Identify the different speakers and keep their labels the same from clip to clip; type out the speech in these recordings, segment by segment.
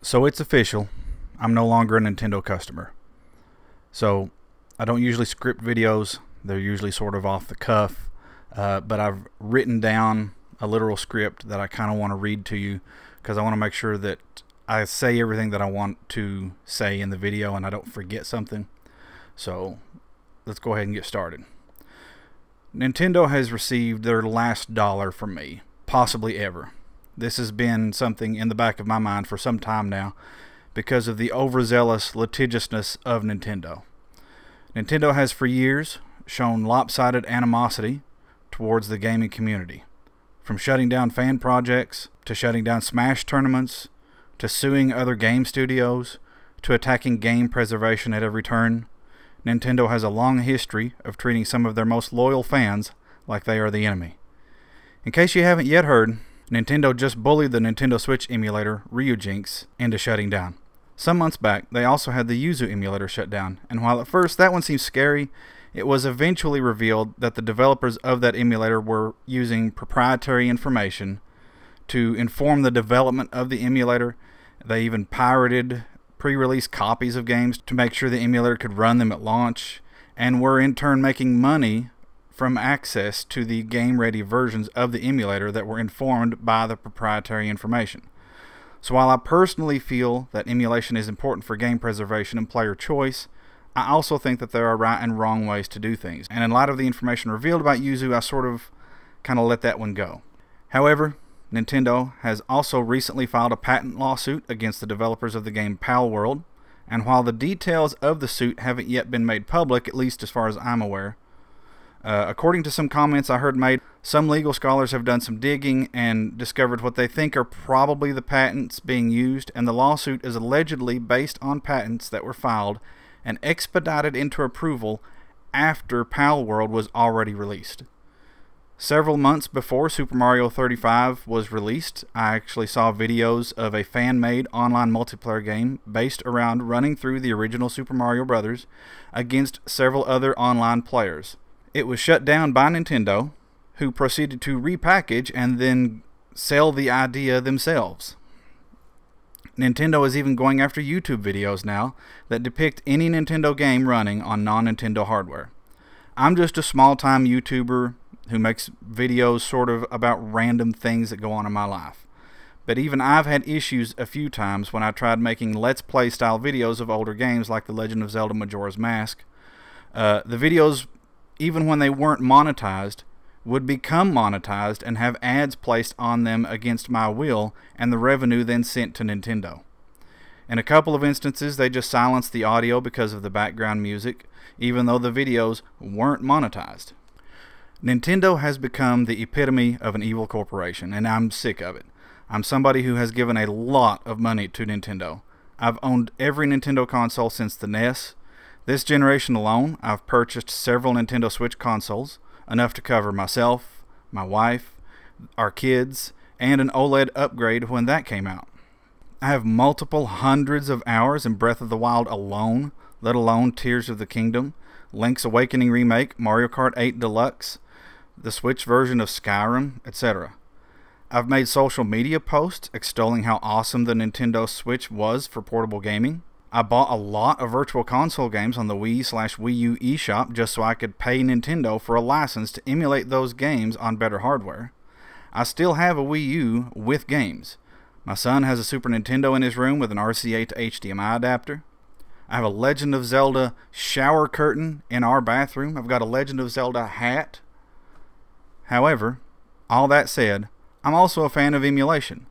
Speaker 1: So it's official. I'm no longer a Nintendo customer. So I don't usually script videos. They're usually sort of off the cuff. But I've written down a literal script that I kind of want to read to you because I want to make sure that I say everything that I want to say in the video and I don't forget something. So let's go ahead and get started. Nintendo has received their last dollar from me, possibly ever. This has been something in the back of my mind for some time now because of the overzealous litigiousness of Nintendo. Nintendo has for years shown lopsided animosity towards the gaming community. From shutting down fan projects, to shutting down Smash tournaments, to suing other game studios, to attacking game preservation at every turn, Nintendo has a long history of treating some of their most loyal fans like they are the enemy. In case you haven't yet heard, Nintendo just bullied the Nintendo Switch emulator, Ryujinx, into shutting down. Some months back, they also had the Yuzu emulator shut down, and while at first that one seemed scary, it was eventually revealed that the developers of that emulator were using proprietary information to inform the development of the emulator. They even pirated pre-release copies of games to make sure the emulator could run them at launch, and were in turn making money from access to the game-ready versions of the emulator that were informed by the proprietary information. So while I personally feel that emulation is important for game preservation and player choice, I also think that there are right and wrong ways to do things. And in light of the information revealed about Yuzu, I sort of kind of let that one go. However, Nintendo has also recently filed a patent lawsuit against the developers of the game Palworld, and while the details of the suit haven't yet been made public, at least as far as I'm aware, according to some comments I heard made, some legal scholars have done some digging and discovered what they think are probably the patents being used, and the lawsuit is allegedly based on patents that were filed and expedited into approval after Palworld was already released. Several months before Super Mario 35 was released, I actually saw videos of a fan-made online multiplayer game based around running through the original Super Mario Bros. Against several other online players. It was shut down by Nintendo, who proceeded to repackage and then sell the idea themselves. Nintendo is even going after YouTube videos now that depict any Nintendo game running on non-Nintendo hardware. I'm just a small-time YouTuber who makes videos sort of about random things that go on in my life. But even I've had issues a few times when I tried making Let's Play style videos of older games like The Legend of Zelda Majora's Mask. The videos, even when they weren't monetized, would become monetized and have ads placed on them against my will, and the revenue then sent to Nintendo. In a couple of instances, they just silenced the audio because of the background music, even though the videos weren't monetized. Nintendo has become the epitome of an evil corporation, and I'm sick of it. I'm somebody who has given a lot of money to Nintendo. I've owned every Nintendo console since the NES. This generation alone, I've purchased several Nintendo Switch consoles, enough to cover myself, my wife, our kids, and an OLED upgrade when that came out. I have multiple hundreds of hours in Breath of the Wild alone, let alone Tears of the Kingdom, Link's Awakening Remake, Mario Kart 8 Deluxe, the Switch version of Skyrim, etc. I've made social media posts extolling how awesome the Nintendo Switch was for portable gaming. I bought a lot of virtual console games on the Wii/Wii U eShop just so I could pay Nintendo for a license to emulate those games on better hardware. I still have a Wii U with games. My son has a Super Nintendo in his room with an RCA to HDMI adapter. I have a Legend of Zelda shower curtain in our bathroom. I've got a Legend of Zelda hat. However, all that said, I'm also a fan of emulation.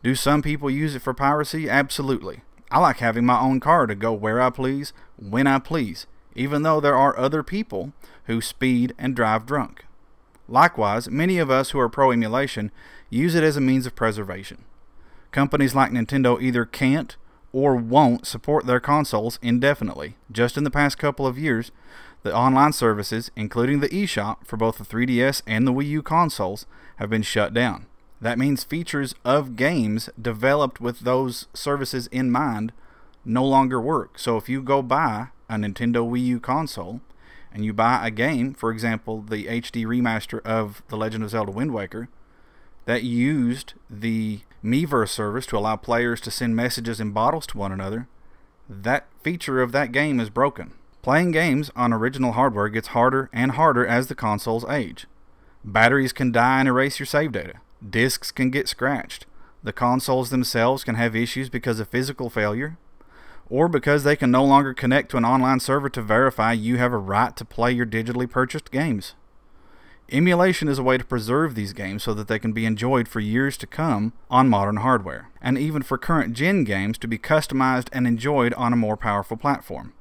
Speaker 1: Do some people use it for piracy? Absolutely. I like having my own car to go where I please, when I please, even though there are other people who speed and drive drunk. Likewise, many of us who are pro-emulation use it as a means of preservation. Companies like Nintendo either can't or won't support their consoles indefinitely. Just in the past couple of years, the online services, including the eShop for both the 3DS and the Wii U consoles, have been shut down. That means features of games developed with those services in mind no longer work. So if you go buy a Nintendo Wii U console and you buy a game, for example, the HD remaster of The Legend of Zelda Wind Waker, that used the Miiverse servers to allow players to send messages in bottles to one another, that feature of that game is broken. Playing games on original hardware gets harder and harder as the consoles age. Batteries can die and erase your save data. Discs can get scratched. The consoles themselves can have issues because of physical failure, or because they can no longer connect to an online server to verify you have a right to play your digitally purchased games. Emulation is a way to preserve these games so that they can be enjoyed for years to come on modern hardware, and even for current gen games to be customized and enjoyed on a more powerful platform.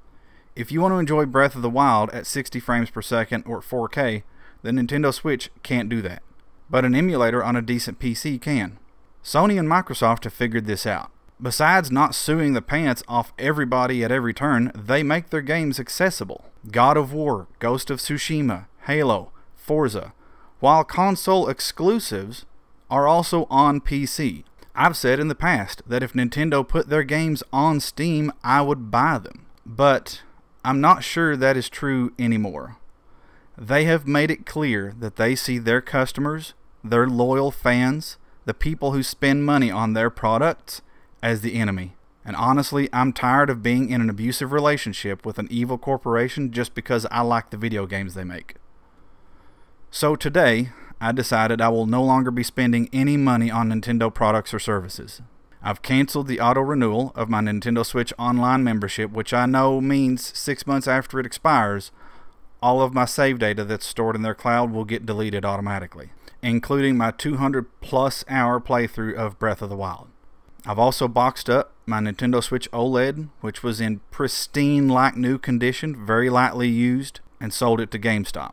Speaker 1: If you want to enjoy Breath of the Wild at 60 frames per second or 4K, the Nintendo Switch can't do that. But an emulator on a decent PC can. Sony and Microsoft have figured this out. Besides not suing the pants off everybody at every turn, they make their games accessible. God of War, Ghost of Tsushima, Halo, Forza, while console exclusives are also on PC. I've said in the past that if Nintendo put their games on Steam, I would buy them. But I'm not sure that is true anymore. They have made it clear that they see their customers, their loyal fans, the people who spend money on their products, as the enemy. And honestly, I'm tired of being in an abusive relationship with an evil corporation just because I like the video games they make. So today, I decided I will no longer be spending any money on Nintendo products or services. I've canceled the auto renewal of my Nintendo Switch Online membership, which I know means 6 months after it expires, all of my save data that's stored in their cloud will get deleted automatically, including my 200+ hour playthrough of Breath of the Wild. I've also boxed up my Nintendo Switch OLED, which was in pristine like new condition, very lightly used, and sold it to GameStop.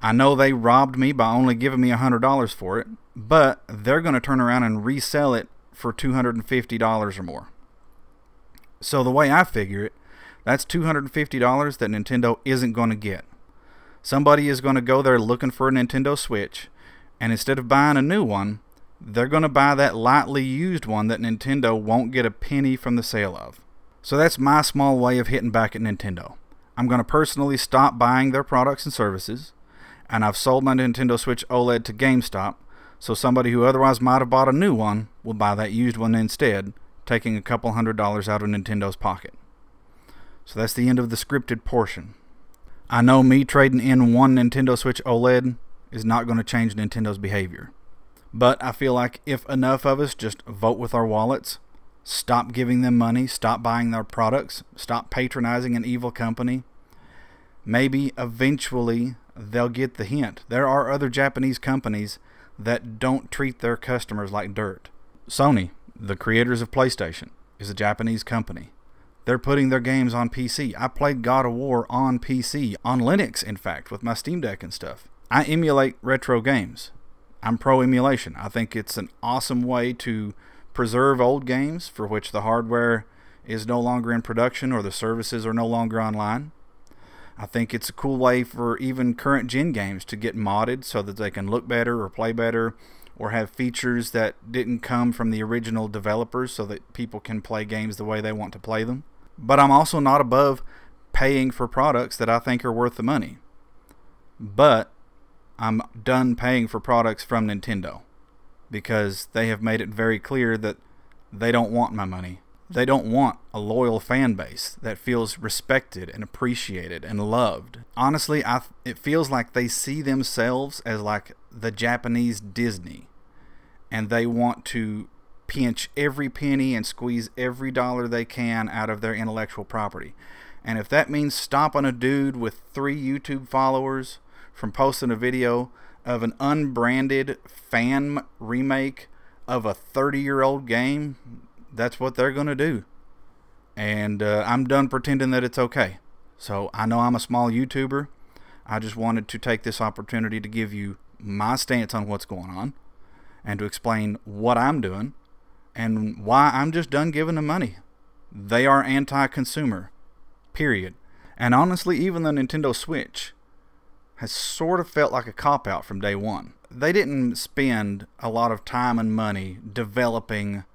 Speaker 1: I know they robbed me by only giving me $100 for it, but they're going to turn around and resell it for $250 or more. So the way I figure it, that's $250 that Nintendo isn't going to get. Somebody is going to go there looking for a Nintendo Switch, and instead of buying a new one, they're going to buy that lightly used one that Nintendo won't get a penny from the sale of. So that's my small way of hitting back at Nintendo. I'm going to personally stop buying their products and services, and I've sold my Nintendo Switch OLED to GameStop, so somebody who otherwise might have bought a new one will buy that used one instead, taking a couple $100 out of Nintendo's pocket. So that's the end of the scripted portion. I know me trading in one Nintendo Switch OLED is not going to change Nintendo's behavior. But I feel like if enough of us just vote with our wallets, stop giving them money, stop buying their products, stop patronizing an evil company, maybe eventually they'll get the hint. There are other Japanese companies that don't treat their customers like dirt. Sony, the creators of PlayStation, is a Japanese company. They're putting their games on PC. I played God of War on PC, on Linux in fact, with my Steam Deck and stuff. I emulate retro games. I'm pro emulation. I think it's an awesome way to preserve old games for which the hardware is no longer in production or the services are no longer online. I think it's a cool way for even current gen games to get modded so that they can look better or play better or have features that didn't come from the original developers so that people can play games the way they want to play them. But I'm also not above paying for products that I think are worth the money. But I'm done paying for products from Nintendo because they have made it very clear that they don't want my money. They don't want a loyal fan base that feels respected and appreciated and loved. Honestly, it feels like they see themselves as like the Japanese Disney, and they want to pinch every penny and squeeze every dollar they can out of their intellectual property. And if that means stopping a dude with 3 YouTube followers from posting a video of an unbranded fan remake of a 30-year-old game, that's what they're going to do. And I'm done pretending that it's okay. So I know I'm a small YouTuber. I just wanted to take this opportunity to give you my stance on what's going on and to explain what I'm doing and why I'm just done giving them money. They are anti-consumer, period. And honestly, even the Nintendo Switch has sort of felt like a cop-out from day one. They didn't spend a lot of time and money developing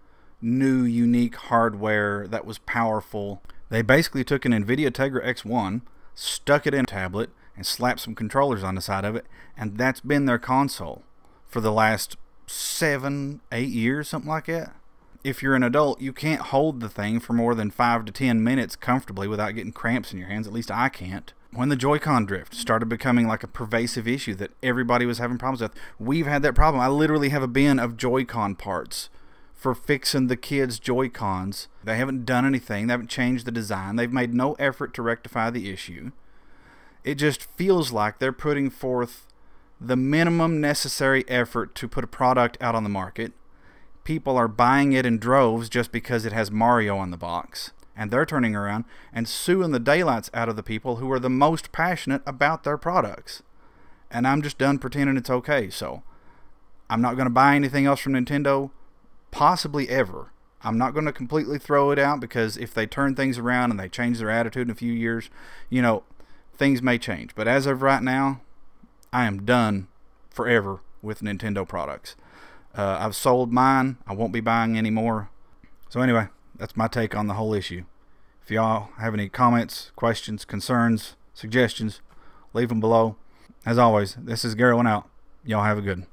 Speaker 1: new, unique hardware that was powerful. They basically took an NVIDIA Tegra X1, stuck it in a tablet, and slapped some controllers on the side of it, and that's been their console for the last 7, 8 years, something like that. If you're an adult, you can't hold the thing for more than 5 to 10 minutes comfortably without getting cramps in your hands. At least I can't. When the Joy-Con drift started becoming like a pervasive issue that everybody was having problems with, we've had that problem. I literally have a bin of Joy-Con parts for fixing the kids' Joy-Cons. They haven't done anything. They haven't changed the design. They've made no effort to rectify the issue. It just feels like they're putting forth the minimum necessary effort to put a product out on the market. People are buying it in droves just because it has Mario on the box. And they're turning around and suing the daylights out of the people who are the most passionate about their products. And I'm just done pretending it's okay. So I'm not going to buy anything else from Nintendo, possibly ever. I'm not going to completely throw it out, because if they turn things around and they change their attitude in a few years, you know, things may change. But as of right now, I am done forever with Nintendo products. I've sold mine. I won't be buying any more. So anyway, that's my take on the whole issue. If y'all have any comments, questions, concerns, suggestions, leave them below. As always, this is Garrett out. Y'all have a good one.